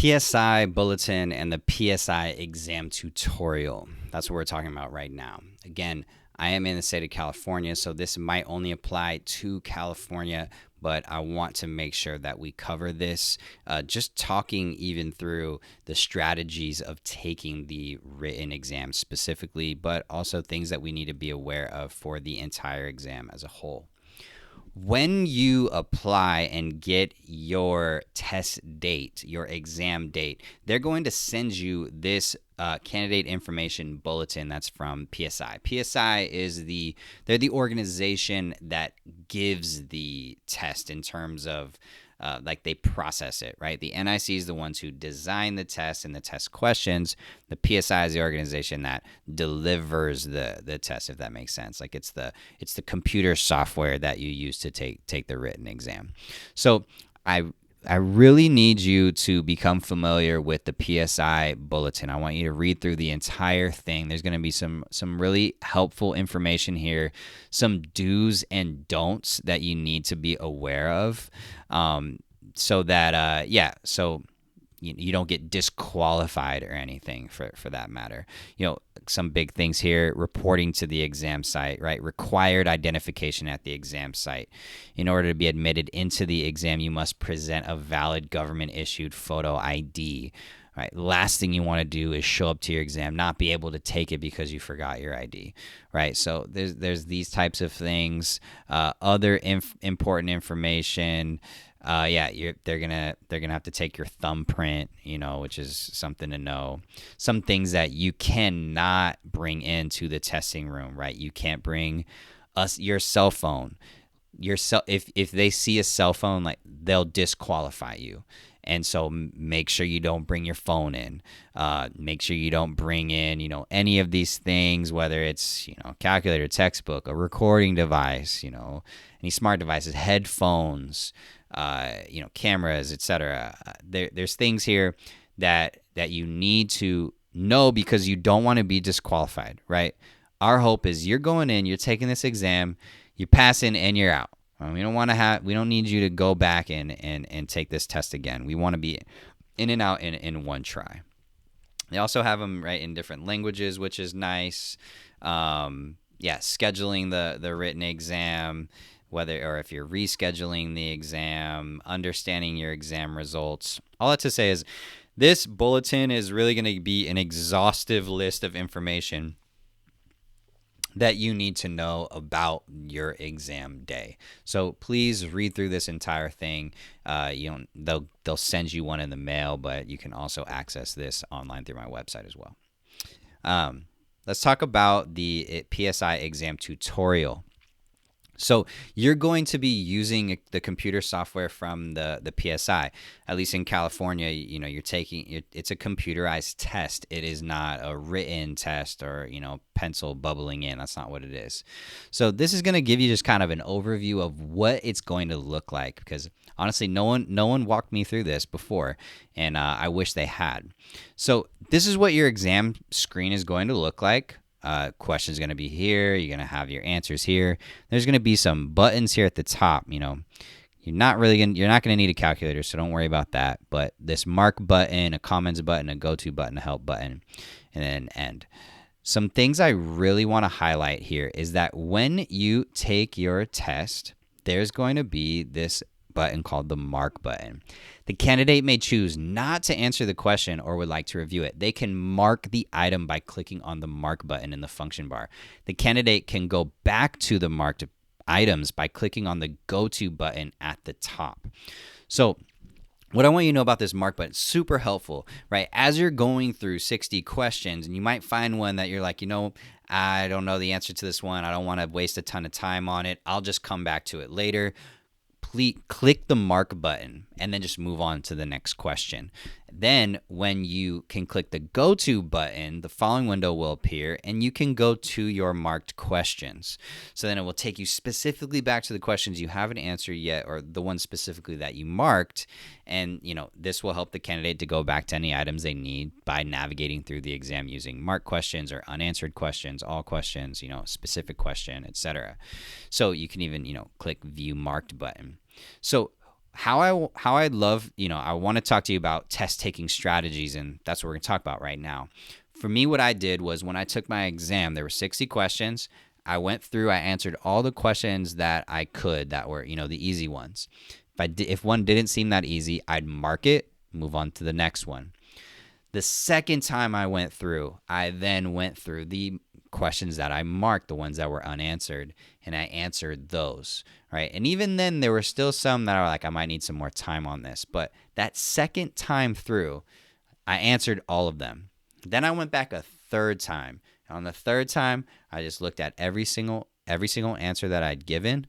PSI Bulletin and the PSI Exam tutorial. That's what we're talking about right now. Again, I am in the state of California, so this might only apply to California, but I want to make sure that we cover this, just talking even through the strategies of taking the written exam specifically, but also things that we need to be aware of for the entire exam as a whole. When you apply and get your test date, your exam date, they're going to send you this candidate information bulletin that's from PSI. PSI is they're the organization that gives the test in terms of like they process it, right? The NIC is the ones who design the test and the test questions. The PSI is the organization that delivers the test, if that makes sense. Like it's the computer software that you use to take the written exam. So I really need you to become familiar with the PSI Bulletin. I want you to read through the entire thing. There's going to be some really helpful information here, some do's and don'ts that you need to be aware of, so that so you don't get disqualified or anything for that matter. Some big things here: reporting to the exam site, right? Required identification at the exam site. In order to be admitted into the exam, you must present a valid government-issued photo ID. Right. Last thing you want to do is show up to your exam, not be able to take it because you forgot your ID. Right. So there's these types of things. Other important information. They're gonna have to take your thumbprint, which is something to know. Some things that you cannot bring into the testing room, right? You can't bring your cell phone. If they see a cell phone, like they'll disqualify you. And so make sure you don't bring your phone in. Make sure you don't bring in, any of these things, whether it's, calculator, textbook, a recording device, any smart devices, headphones, cameras, etc. There's things here that you need to know because you don't want to be disqualified, right? Our hope is you're going in, you're taking this exam, you're passing, and you're out. We don't need you to go back and take this test again. We want to be in and out in one try. They also have them right in different languages, which is nice. Scheduling the written exam, if you're rescheduling the exam, understanding your exam results. All that to say is this bulletin is really going to be an exhaustive list of information that you need to know about your exam day. So please read through this entire thing. They'll send you one in the mail, but you can also access this online through my website as well. Let's talk about the PSI exam tutorial. So you're going to be using the computer software from the PSI. At least in California, you're taking it's a computerized test. It is not a written test or pencil bubbling in. That's not what it is. So this is going to give you just kind of an overview of what it's going to look like, because honestly, no one walked me through this before, and I wish they had. So this is what your exam screen is going to look like. Question's going to be here. You're going to have your answers here. There's going to be some buttons here at the top. You're not going to need a calculator, so don't worry about that. But this mark button, a comments button, a go-to button, a help button, and then an end. Some things I really want to highlight here is that when you take your test, there's going to be this button called the mark button. The candidate may choose not to answer the question or would like to review it. They can mark the item by clicking on the mark button in the function bar. The candidate can go back to the marked items by clicking on the go-to button at the top. So what I want you to know about this mark button, super helpful, right? As you're going through 60 questions, and you might find one that you're like, I don't know the answer to this one. I don't want to waste a ton of time on it. I'll just come back to it later. Please click the mark button and then just move on to the next question. Then when you can click the go-to button, the following window will appear and you can go to your marked questions. So then it will take you specifically back to the questions you haven't answered yet, or the ones specifically that you marked. And this will help the candidate to go back to any items they need by navigating through the exam using marked questions or unanswered questions, all questions, specific question, etc. So you can even, click view marked button. So how I love, I want to talk to you about test taking strategies, and that's what we're going to talk about right now. For me, what I did was when I took my exam, there were 60 questions. I went through, I answered all the questions that I could that were, the easy ones. If one didn't seem that easy, I'd mark it, move on to the next one. The second time I went through, I then went through the questions that I marked, the ones that were unanswered, and I answered those, right? And even then, there were still some that are like, I might need some more time on this. But that second time through, I answered all of them. Then I went back a third time. And on the third time, I just looked at every single answer that I'd given.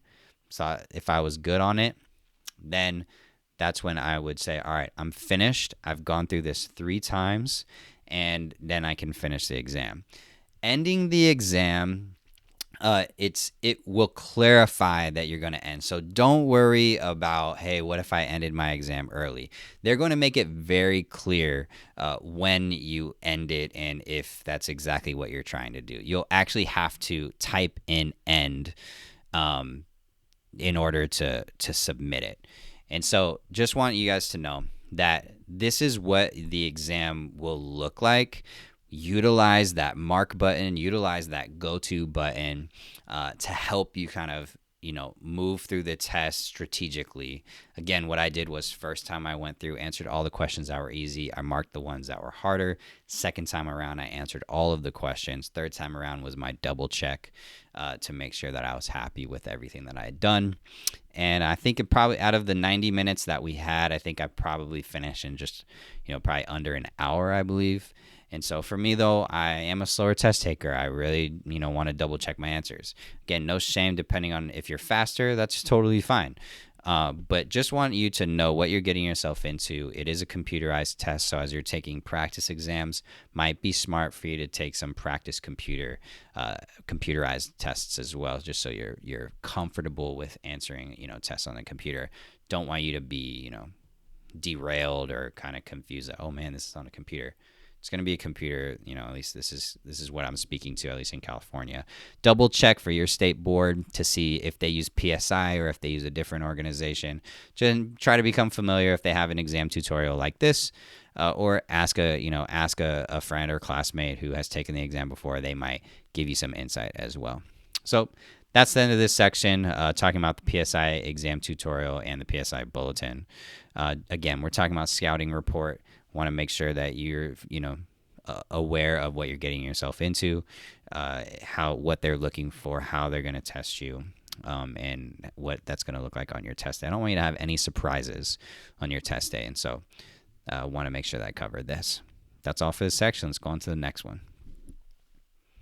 So if I was good on it, then that's when I would say, all right, I'm finished. I've gone through this 3 times, and then I can finish the exam. Ending the exam, it will clarify that you're going to end. So don't worry about, hey, what if I ended my exam early? They're going to make it very clear when you end it and if that's exactly what you're trying to do. You'll actually have to type in end in order to submit it. And so just want you guys to know that this is what the exam will look like. Utilize that mark button, utilize that go to button to help you kind of, move through the test strategically. Again, what I did was first time I went through, answered all the questions that were easy. I marked the ones that were harder. Second time around, I answered all of the questions. Third time around was my double check to make sure that I was happy with everything that I had done. And I think it probably, out of the 90 minutes that we had, I think I probably finished in just, probably under an hour, I believe. And so for me, though, I am a slower test taker. I really, want to double check my answers. Again, no shame depending on if you're faster. That's totally fine. But just want you to know what you're getting yourself into. It is a computerized test. So as you're taking practice exams, might be smart for you to take some practice computerized tests as well, just so you're comfortable with answering, tests on the computer. Don't want you to be, derailed or kind of confused that, oh man, this is on a computer. It's going to be a computer, at least this is what I'm speaking to, at least in California. Double check for your state board to see if they use PSI or if they use a different organization. Just try to become familiar if they have an exam tutorial like this, or ask a friend or classmate who has taken the exam before. They might give you some insight as well. So that's the end of this section, talking about the PSI exam tutorial and the PSI bulletin. Again, we're talking about scouting report. Want to make sure that you're, aware of what you're getting yourself into, what they're looking for, how they're going to test you, and what that's going to look like on your test day. I don't want you to have any surprises on your test day, and so want to make sure that I covered this. That's all for this section. Let's go on to the next one.